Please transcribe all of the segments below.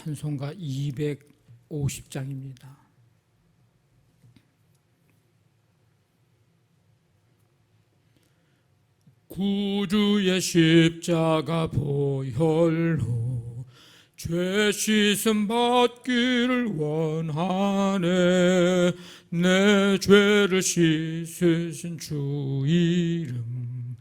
찬송가 250장입니다. 구주의 십자가 보혈로 죄 씻음 받기를 원하네. 내 죄를 씻으신 주 이름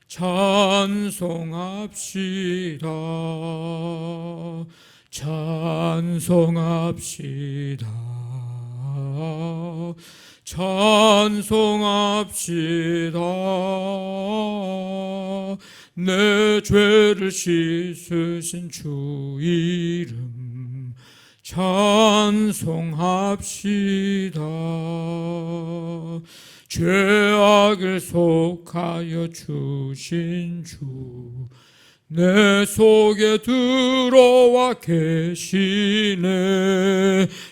찬송합시다. 찬송합시다. 찬송합시다. 내 죄를 씻으신 주 이름 찬송합시다. 죄악을 속하여 주신 주 내 속에 들어와 계시네.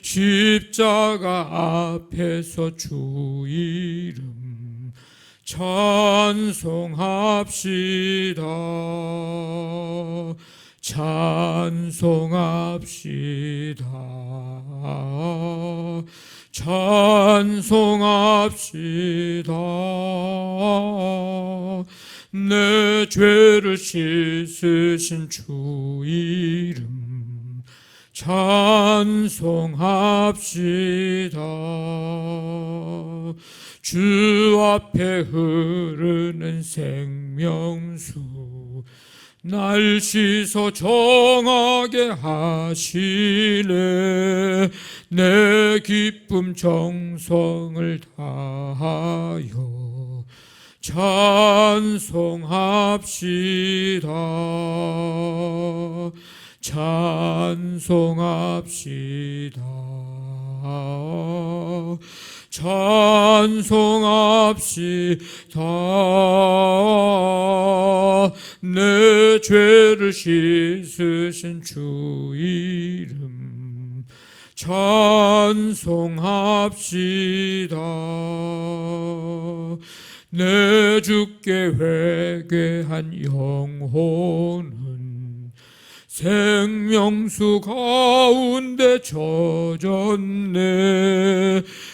십자가 앞에서 주 이름 찬송합시다. 찬송합시다. 찬송합시다. 내 죄를 씻으신 주 이름 찬송합시다. 주 앞에 흐르는 생명수 날 씻어 정하게 하시네. 내 기쁨 정성을 다하여 찬송합시다. 찬송합시다. 찬송합시다. 내 죄를 씻으신 주 이름 찬송합시다. 내 주께 회개한 영혼은 생명수 가운데 젖었네.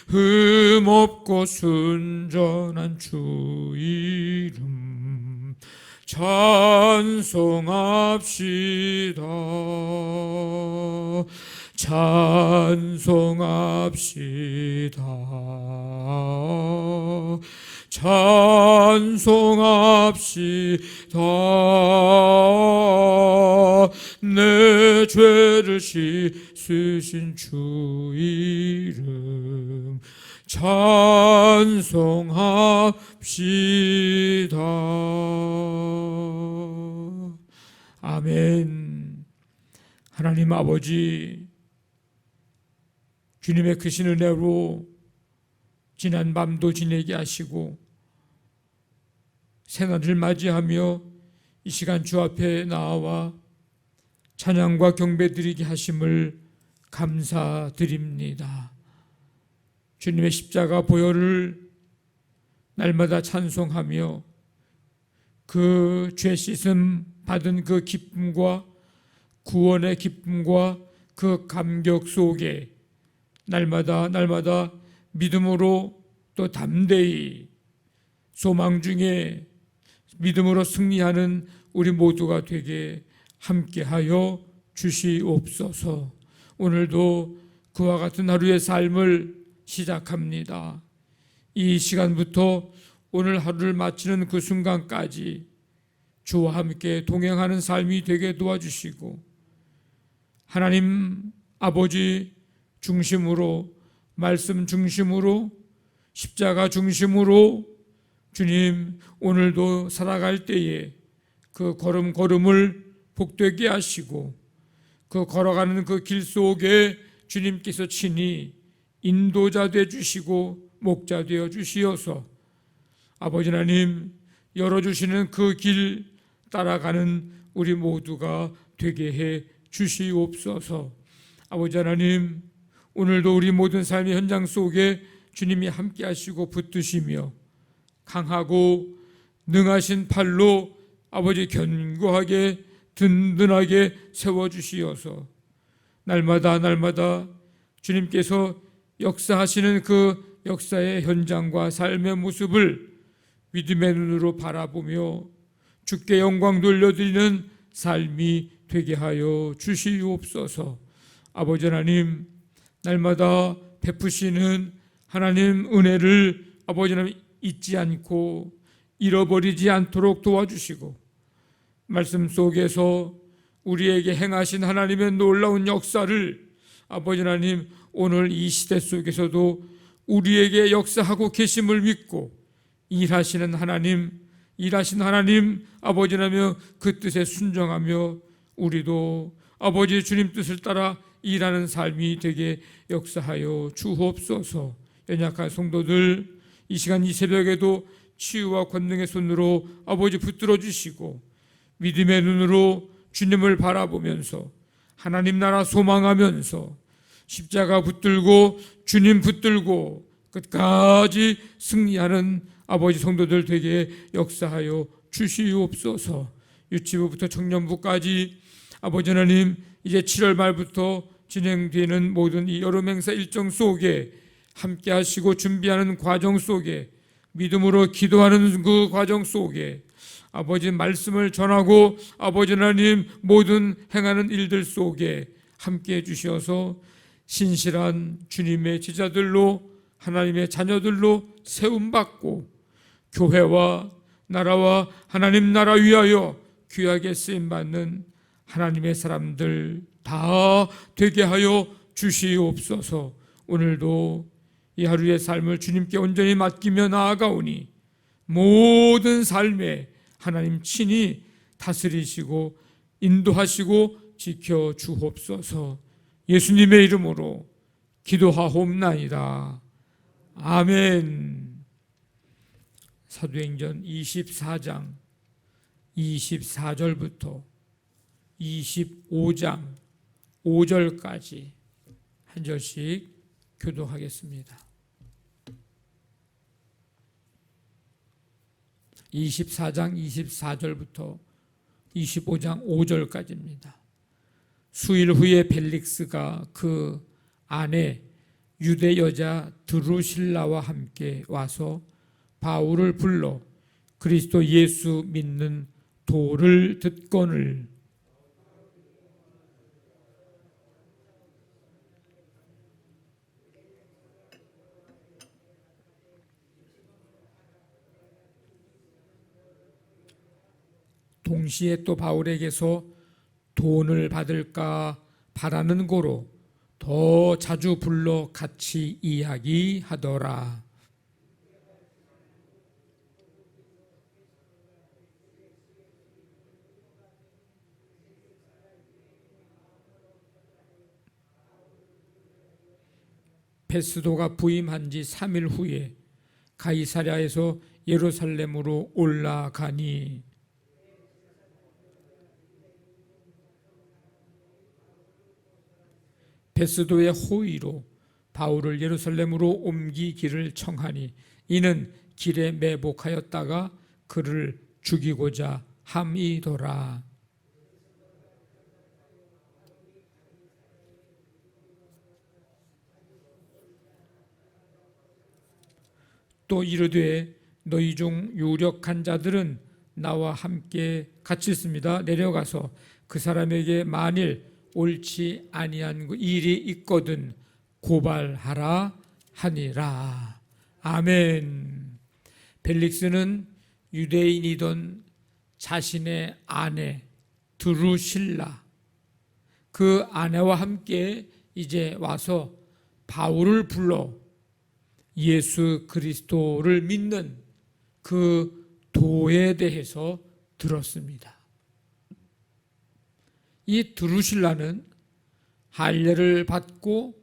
흠없고 순전한 주 이름 찬송합시다. 찬송합시다. 찬송합시다. 내 죄를 씻으신 주 이름 찬송합시다. 아멘. 하나님 아버지, 주님의 크신 은혜로 지난 밤도 지내게 하시고 새날을 맞이하며 이 시간 주 앞에 나와 찬양과 경배드리게 하심을 감사드립니다. 주님의 십자가 보혈을 날마다 찬송하며 그 죄 씻음 받은 그 기쁨과 구원의 기쁨과 그 감격 속에 날마다 믿음으로 또 담대히 소망 중에 믿음으로 승리하는 우리 모두가 되게 함께하여 주시옵소서. 오늘도 그와 같은 하루의 삶을 시작합니다. 이 시간부터 오늘 하루를 마치는 그 순간까지 주와 함께 동행하는 삶이 되게 도와주시고 하나님 아버지 중심으로, 말씀 중심으로, 십자가 중심으로 주님 오늘도 살아갈 때에 그 걸음걸음을 복되게 하시고 그 걸어가는 그 길 속에 주님께서 친히 인도자 되어 주시고 목자 되어 주시어서 아버지 하나님 열어주시는 그 길 따라가는 우리 모두가 되게 해 주시옵소서. 아버지 하나님, 오늘도 우리 모든 삶의 현장 속에 주님이 함께 하시고 붙드시며 강하고 능하신 팔로 아버지 견고하게 든든하게 세워주시어서 날마다 날마다 주님께서 역사하시는 그 역사의 현장과 삶의 모습을 믿음의 눈으로 바라보며 주께 영광 돌려드리는 삶이 되게 하여 주시옵소서. 아버지 하나님, 날마다 베푸시는 하나님 은혜를 아버지 하나님 잊지 않고 잃어버리지 않도록 도와주시고, 말씀 속에서 우리에게 행하신 하나님의 놀라운 역사를 아버지 하나님 오늘 이 시대 속에서도 우리에게 역사하고 계심을 믿고 일하시는 하나님 아버지 하나님 그 뜻에 순종하며 우리도 아버지 주님 뜻을 따라 일하는 삶이 되게 역사하여 주옵소서. 연약한 성도들 이 시간 이 새벽에도 치유와 권능의 손으로 아버지 붙들어 주시고 믿음의 눈으로 주님을 바라보면서 하나님 나라 소망하면서 십자가 붙들고 주님 붙들고 끝까지 승리하는 아버지 성도들 되게 역사하여 주시옵소서. 유치부부터 청년부까지 아버지 하나님 이제 7월 말부터 진행되는 모든 이 여름 행사 일정 속에 함께 하시고 준비하는 과정 속에 믿음으로 기도하는 그 과정 속에 아버지 말씀을 전하고 아버지 하나님 모든 행하는 일들 속에 함께 해 주셔서 신실한 주님의 제자들로 하나님의 자녀들로 세움받고 교회와 나라와 하나님 나라 위하여 귀하게 쓰임받는 하나님의 사람들 다 되게 하여 주시옵소서. 오늘도 이 하루의 삶을 주님께 온전히 맡기며 나아가오니 모든 삶에 하나님 친히 다스리시고 인도하시고 지켜 주옵소서. 예수님의 이름으로 기도하옵나이다. 아멘. 사도행전 24장 24절부터 25장 5절까지 한 절씩 교도하겠습니다. 24장 24절부터 25장 5절까지입니다. 수일 후에 벨릭스가 그 아내 유대 여자 드루실라와 함께 와서 바울을 불러 그리스도 예수 믿는 도를 듣거늘 동시에 또 바울에게서 돈을 받을까 바라는 고로 더 자주 불러 같이 이야기하더라. 베스도가 부임한 지 3일 후에 가이사랴에서 예루살렘으로 올라가니 베스도의 호의로 바울을 예루살렘으로 옮기기를 청하니 이는 길에 매복하였다가 그를 죽이고자 함이더라. 또 이르되 너희 중 유력한 자들은 나와 함께 같이 있습니다. 내려가서 그 사람에게 만일 옳지 아니한 일이 있거든 고발하라 하니라. 아멘. 벨릭스는 유대인이던 자신의 아내 드루실라 그 아내와 함께 이제 와서 바울을 불러 예수 그리스도를 믿는 그 도에 대해서 들었습니다. 이 드루실라는 할례를 받고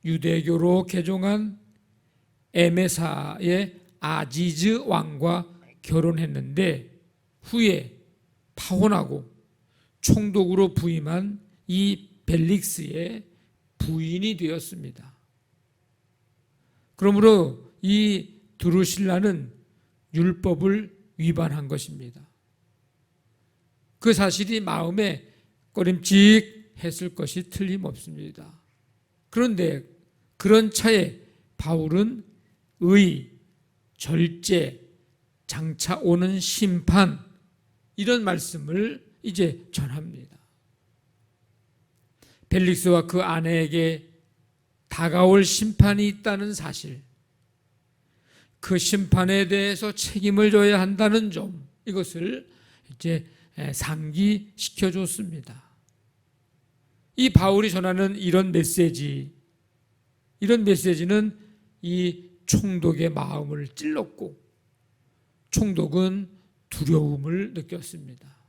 유대교로 개종한 에메사의 아지즈 왕과 결혼했는데 후에 파혼하고 총독으로 부임한 이 벨릭스의 부인이 되었습니다. 그러므로 이 드루실라는 율법을 위반한 것입니다. 그 사실이 마음에 꺼림칙 했을 것이 틀림없습니다. 그런데 그런 차에 바울은 의, 절제, 장차 오는 심판, 이런 말씀을 이제 전합니다. 벨릭스와 그 아내에게 다가올 심판이 있다는 사실, 그 심판에 대해서 책임을 져야 한다는 점, 이것을 이제 상기시켜 줬습니다. 이 바울이 전하는 이런 메시지는 이 총독의 마음을 찔렀고, 총독은 두려움을 느꼈습니다.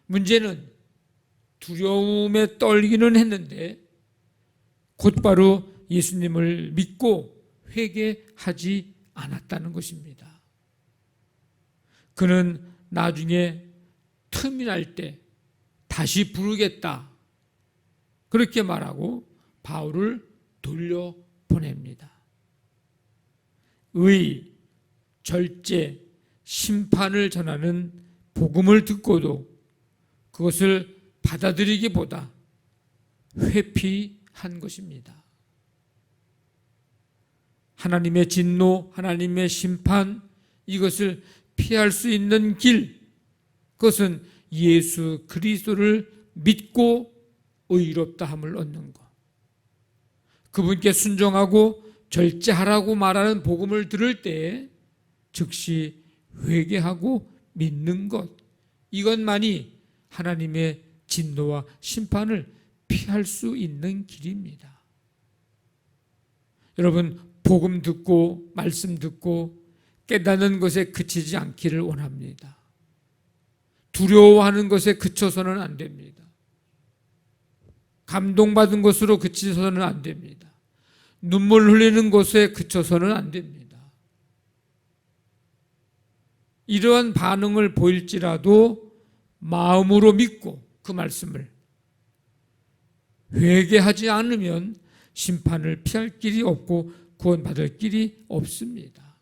문제는 두려움에 떨기는 했는데 곧바로 예수님을 믿고 회개하지 않았다는 것입니다. 그는 나중에 틈이 날 때 다시 부르겠다, 그렇게 말하고 바울을 돌려보냅니다. 의, 절제, 심판을 전하는 복음을 듣고도 그것을 받아들이기보다 회피한 것입니다. 하나님의 진노, 하나님의 심판, 이것을 피할 수 있는 길, 그것은 예수 그리스도를 믿고 의롭다함을 얻는 것, 그분께 순종하고 절제하라고 말하는 복음을 들을 때에 즉시 회개하고 믿는 것, 이것만이 하나님의 진노와 심판을 피할 수 있는 길입니다. 여러분, 복음 듣고 말씀 듣고 깨닫는 것에 그치지 않기를 원합니다. 두려워하는 것에 그쳐서는 안 됩니다. 감동받은 것으로 그치서는 안 됩니다. 눈물 흘리는 것에 그쳐서는 안 됩니다. 이러한 반응을 보일지라도 마음으로 믿고 그 말씀을 회개하지 않으면 심판을 피할 길이 없고 구원받을 길이 없습니다.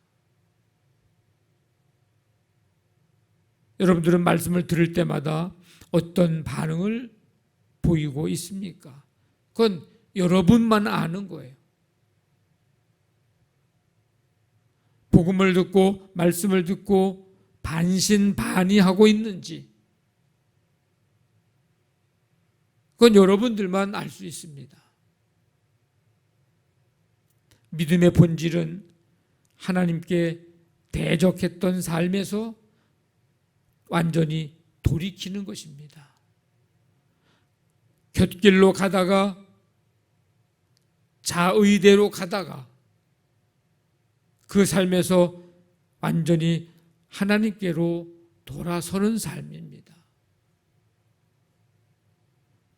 여러분들은 말씀을 들을 때마다 어떤 반응을 보이고 있습니까? 그건 여러분만 아는 거예요. 복음을 듣고 말씀을 듣고 반신반의하고 있는지, 그건 여러분들만 알 수 있습니다. 믿음의 본질은 하나님께 대적했던 삶에서 완전히 돌이키는 것입니다. 곁길로 가다가 자의대로 가다가 그 삶에서 완전히 하나님께로 돌아서는 삶입니다.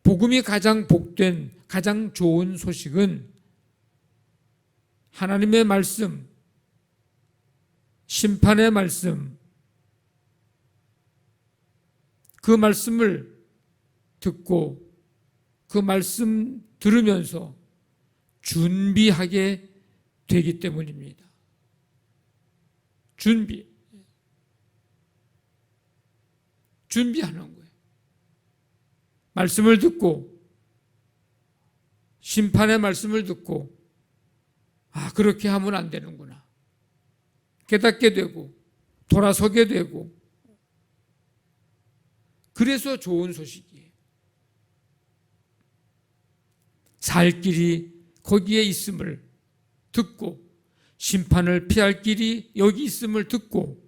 복음이 가장 복된, 가장 좋은 소식은 하나님의 말씀, 심판의 말씀, 그 말씀을 듣고 그 말씀 들으면서 준비하게 되기 때문입니다. 준비하는 거예요. 말씀을 듣고 심판의 말씀을 듣고 그렇게 하면 안 되는구나 깨닫게 되고 돌아서게 되고, 그래서 좋은 소식이에요. 살 길이 거기에 있음을 듣고 심판을 피할 길이 여기 있음을 듣고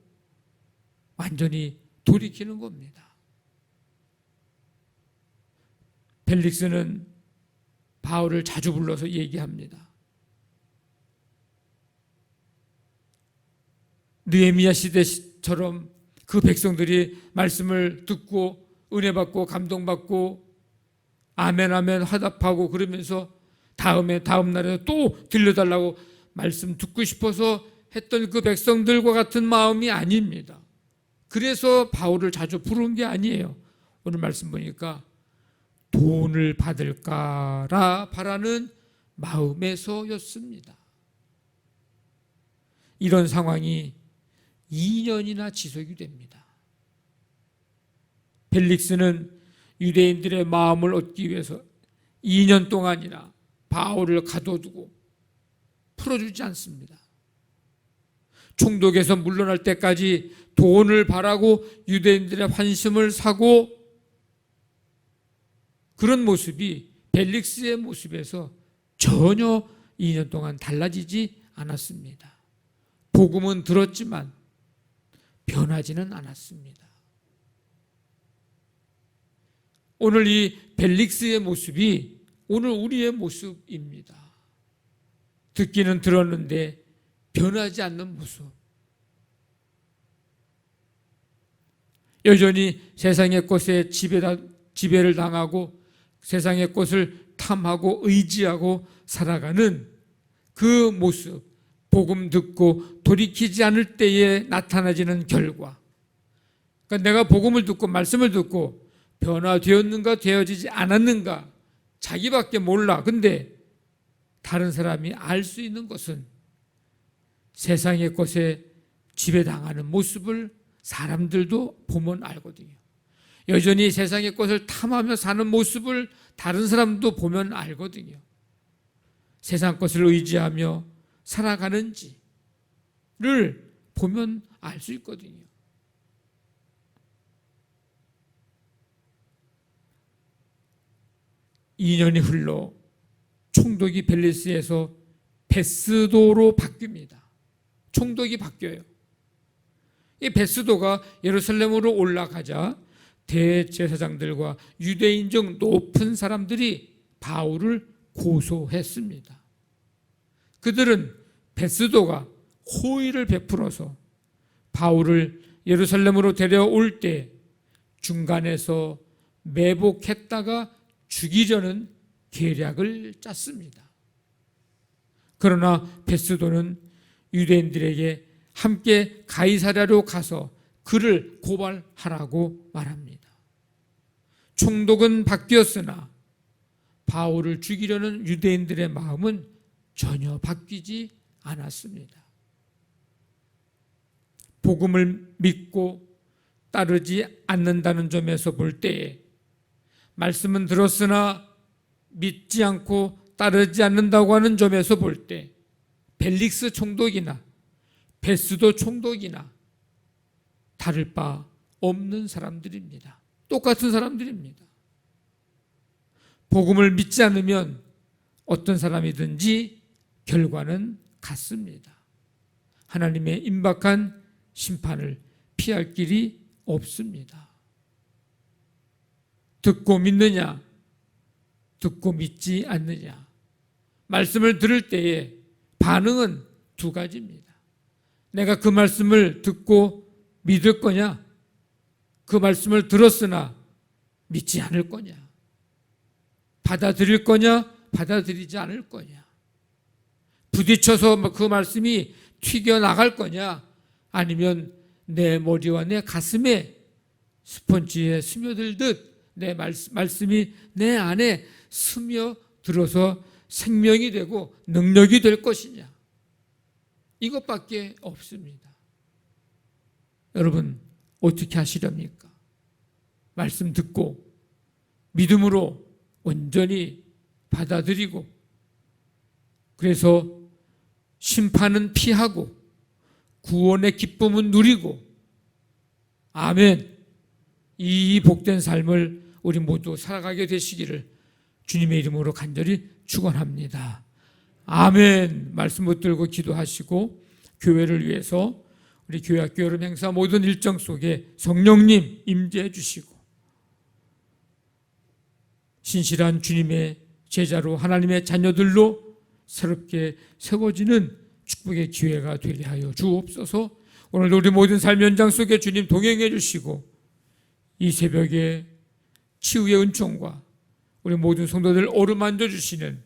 완전히 돌이키는 겁니다. 벨릭스는 바울을 자주 불러서 얘기합니다. 느헤미야 시대처럼 그 백성들이 말씀을 듣고 은혜 받고 감동받고 아멘 아멘 화답하고 그러면서 다음 날에 또 들려달라고 말씀 듣고 싶어서 했던 그 백성들과 같은 마음이 아닙니다. 그래서 바울을 자주 부른 게 아니에요. 오늘 말씀 보니까 돈을 받을까라 바라는 마음에서였습니다. 이런 상황이 2년이나 지속이 됩니다. 벨릭스는 유대인들의 마음을 얻기 위해서 2년 동안이나 바울을 가둬두고 풀어주지 않습니다. 총독에서 물러날 때까지 돈을 바라고 유대인들의 환심을 사고, 그런 모습이 벨릭스의 모습에서 전혀 2년 동안 달라지지 않았습니다. 복음은 들었지만 변하지는 않았습니다. 오늘 이 벨릭스의 모습이 오늘 우리의 모습입니다. 듣기는 들었는데 변하지 않는 모습. 여전히 세상의 것에 지배를 당하고 세상의 것을 탐하고 의지하고 살아가는 그 모습, 복음 듣고 돌이키지 않을 때에 나타나지는 결과. 그러니까 내가 복음을 듣고 말씀을 듣고 변화되었는가 되어지지 않았는가 자기밖에 몰라. 근데 다른 사람이 알 수 있는 것은 세상의 것에 지배당하는 모습을 사람들도 보면 알거든요. 여전히 세상의 것을 탐하며 사는 모습을 다른 사람도 보면 알거든요. 세상 것을 의지하며 살아가는지를 보면 알 수 있거든요. (2년이) 흘러 총독이 벨리스에서 베스도로 바뀝니다. 총독이 바뀌어요. 이 베스도가 예루살렘으로 올라가자 대제사장들과 유대인 중 높은 사람들이 바울을 고소했습니다. 그들은 베스도가 호의를 베풀어서 바울을 예루살렘으로 데려올 때 중간에서 매복했다가 죽이려는 계략을 짰습니다. 그러나 베스도는 유대인들에게 함께 가이사랴로 가서 그를 고발하라고 말합니다. 총독은 바뀌었으나 바울을 죽이려는 유대인들의 마음은 전혀 바뀌지 않았습니다. 복음을 믿고 따르지 않는다는 점에서 볼 때에 말씀은 들었으나 믿지 않고 따르지 않는다고 하는 점에서 볼 때 벨릭스 총독이나 베스도 총독이나 다를 바 없는 사람들입니다. 똑같은 사람들입니다. 복음을 믿지 않으면 어떤 사람이든지 결과는 같습니다. 하나님의 임박한 심판을 피할 길이 없습니다. 듣고 믿느냐, 듣고 믿지 않느냐. 말씀을 들을 때에 반응은 두 가지입니다. 내가 그 말씀을 듣고 믿을 거냐, 그 말씀을 들었으나 믿지 않을 거냐, 받아들일 거냐, 받아들이지 않을 거냐, 부딪혀서 그 말씀이 튀겨나갈 거냐, 아니면 내 머리와 내 가슴에 스펀지에 스며들듯 내 말씀이 내 안에 스며들어서 생명이 되고 능력이 될 것이냐. 이것밖에 없습니다. 여러분 어떻게 하시렵니까? 말씀 듣고 믿음으로 온전히 받아들이고, 그래서 심판은 피하고 구원의 기쁨은 누리고, 아멘, 이 복된 삶을 우리 모두 살아가게 되시기를 주님의 이름으로 간절히 축원합니다. 아멘. 말씀 붙들고 기도하시고, 교회를 위해서 우리 교회학교 여름 행사 모든 일정 속에 성령님 임재해 주시고, 신실한 주님의 제자로 하나님의 자녀들로 새롭게 세워지는 축복의 기회가 되게 하여 주옵소서. 오늘도 우리 모든 삶 현장 속에 주님 동행해 주시고, 이 새벽에 치유의 은총과 우리 모든 성도들 어루만져 주시는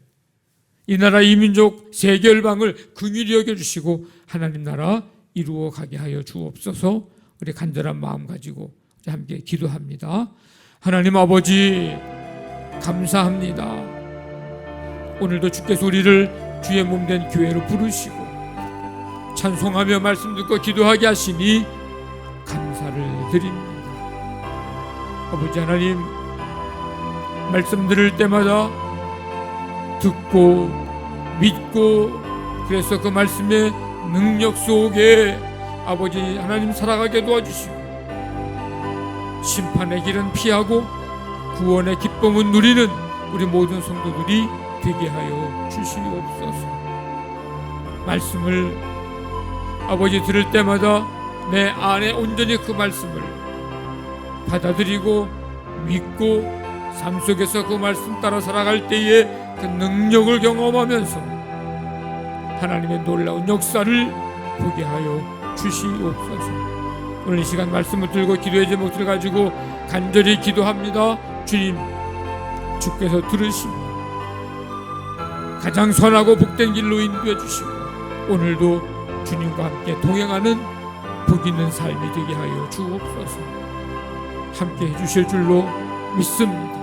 이 나라 이 민족 세계 열방을 긍휼히 여겨 주시고 하나님 나라 이루어 가게 하여 주옵소서. 우리 간절한 마음 가지고 우리 함께 기도합니다. 하나님 아버지 감사합니다. 오늘도 주께서 우리를 주의 몸된 교회로 부르시고 찬송하며 말씀 듣고 기도하게 하시니 감사를 드립니다. 아버지 하나님, 말씀 들을 때마다 듣고 믿고, 그래서 그 말씀의 능력 속에 아버지 하나님 살아가게 도와주시고, 심판의 길은 피하고 구원의 기쁨은 누리는 우리 모든 성도들이 되게 하여 주시옵소서. 말씀을 아버지 들을 때마다 내 안에 온전히 그 말씀을 받아들이고 믿고 삶 속에서 그 말씀 따라 살아갈 때에 그 능력을 경험하면서 하나님의 놀라운 역사를 보게 하여 주시옵소서. 오늘 이 시간 말씀을 들고 기도의 제목들을 가지고 간절히 기도합니다. 주님, 주께서 들으시고 가장 선하고 복된 길로 인도해 주시고 오늘도 주님과 함께 동행하는 복 있는 삶이 되게 하여 주옵소서. 함께 해주실 줄로 믿습니다.